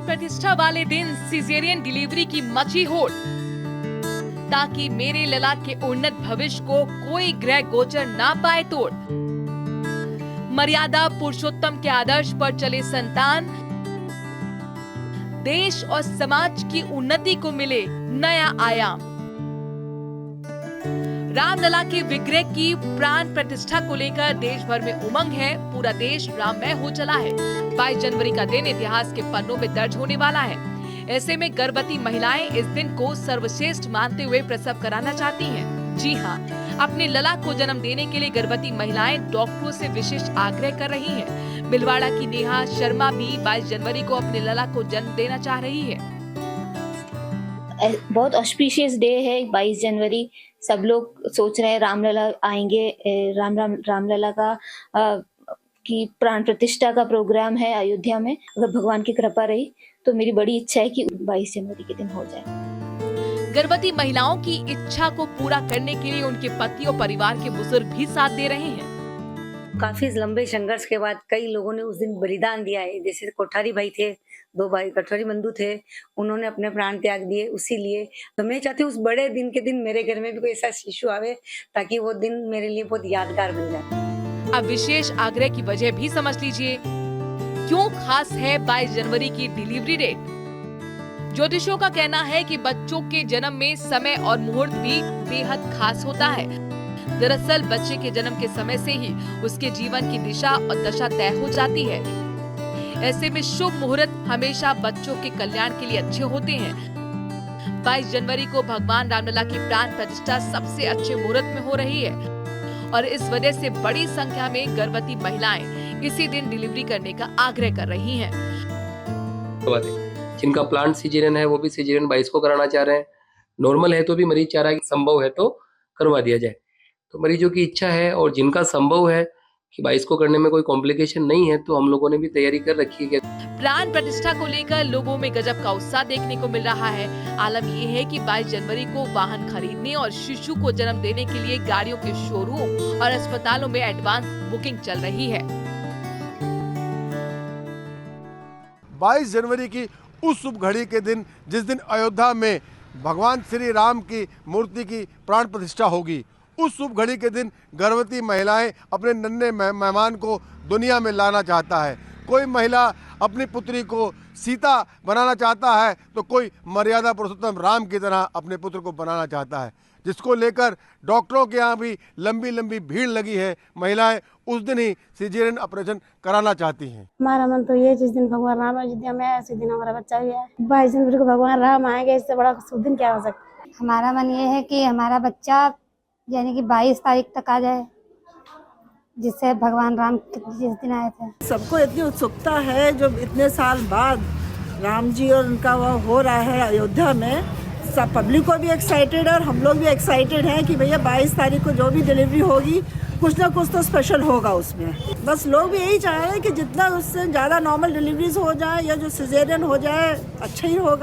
प्रतिष्ठा वाले दिन सिजेरियन डिलीवरी की मची होड़, ताकि मेरे लला के उन्नत भविष्य को कोई ग्रह गोचर ना पाए तोड़। मर्यादा पुरुषोत्तम के आदर्श पर चले संतान, देश और समाज की उन्नति को मिले नया आयाम। रामलला के विग्रह की प्राण प्रतिष्ठा को लेकर देश भर में उमंग है। पूरा देश राममय हो चला है। 22 जनवरी का दिन इतिहास के पन्नों में दर्ज होने वाला है। ऐसे में गर्भवती महिलाएं इस दिन को सर्वश्रेष्ठ मानते हुए प्रसव कराना चाहती हैं। जी हाँ, अपने लला को जन्म देने के लिए गर्भवती महिलाएं डॉक्टरों से विशेष आग्रह कर रही हैं। भिलवाड़ा की नेहा शर्मा भी 22 जनवरी को अपने लला को जन्म देना चाह रही है। बहुत ऑस्पिशियस डे है 22 जनवरी। सब लोग सोच रहे हैं रामलला आएंगे, रामलला का की प्राण प्रतिष्ठा का प्रोग्राम है अयोध्या में। अगर भगवान की कृपा रही तो मेरी बड़ी इच्छा है कि 22 जनवरी के दिन हो जाए। गर्भवती महिलाओं की इच्छा को पूरा करने के लिए उनके पति और परिवार के बुजुर्ग भी साथ दे रहे हैं। काफी लंबे संघर्ष के बाद कई लोगों ने उस दिन बलिदान दिया है। जैसे कोठारी भाई थे, 2 भाई कठोरी बंधु थे, उन्होंने अपने प्राण त्याग दिए उसी लिए। तो मैं चाहती हूँ उस बड़े दिन के दिन मेरे घर में भी कोई ऐसा शिशु आवे ताकि वो दिन मेरे लिए बहुत यादगार बन जाए। अब विशेष आग्रह की वजह भी समझ लीजिए, क्यों खास है 22 जनवरी की डिलीवरी डेट। ज्योतिषियों का कहना है कि बच्चों के जन्म में समय और मुहूर्त भी बेहद खास होता है। दरअसल बच्चे के जन्म के समय से ही उसके जीवन की दिशा और दशा तय हो जाती है। ऐसे में शुभ मुहूर्त हमेशा बच्चों के कल्याण के लिए अच्छे होते हैं। 22 जनवरी को भगवान रामलला की प्राण प्रतिष्ठा सबसे अच्छे मुहूर्त में हो रही है और इस वजह से बड़ी संख्या में गर्भवती महिलाएं इसी दिन डिलीवरी करने का आग्रह कर रही हैं। जिनका प्लान सिजेरियन है वो भी सिजेरियन 22 को कराना चाह रहे हैं। नॉर्मल है तो भी मरीज चाह रहा है कि संभव है तो करवा दिया जाए। तो मरीजों की इच्छा है और जिनका संभव है कि 22 को करने में कोई कॉम्प्लिकेशन नहीं है तो हम लोगों ने भी तैयारी कर रखी है। प्राण प्रतिष्ठा को लेकर लोगों में गजब का उत्साह देखने को मिल रहा है। आलम ये है कि 22 जनवरी को वाहन खरीदने और शिशु को जन्म देने के लिए गाड़ियों के शोरूम और अस्पतालों में एडवांस बुकिंग चल रही है। 22 जनवरी की उस शुभ घड़ी के दिन जिस दिन अयोध्या में भगवान श्री राम की मूर्ति की प्राण प्रतिष्ठा होगी, उस शुभ घड़ी के दिन गर्भवती महिलाएं अपने नन्हे मेहमान को दुनिया में लाना चाहता है। कोई महिला अपनी पुत्री को सीता बनाना चाहता है तो कोई मर्यादा पुरुषोत्तम राम की तरह अपने पुत्र को बनाना चाहता है, जिसको लेकर डॉक्टरों के यहाँ भी लंबी लंबी भीड़ लगी है। महिलाएं उस दिन ही सिजेरियन ऑपरेशन कराना चाहती हैं। हमारा मन तो ये जिस दिन भगवान राम अयोध्या में आए उसी दिन हमारा बच्चा भी है। 22 जनवरी को भगवान राम आएंगे, इससे बड़ा शुभ दिन क्या हो सकता है। हमारा मन ये है कि हमारा बच्चा यानी कि 22 तारीख तक आ जाए, जिससे भगवान राम जिस दिन आए थे। सबको इतनी उत्सुकता है जो इतने साल बाद राम जी और उनका वो हो रहा है अयोध्या में। सब पब्लिक को भी एक्साइटेड है और हम लोग भी एक्साइटेड हैं कि भैया 22 तारीख को जो भी डिलीवरी होगी कुछ ना कुछ तो स्पेशल होगा उसमें। बस लोग भी यही चाह रहे हैं कि जितना उससे ज़्यादा नॉर्मल डिलीवरीज हो जाए या जो सिजेरियन हो जाए अच्छा ही होगा।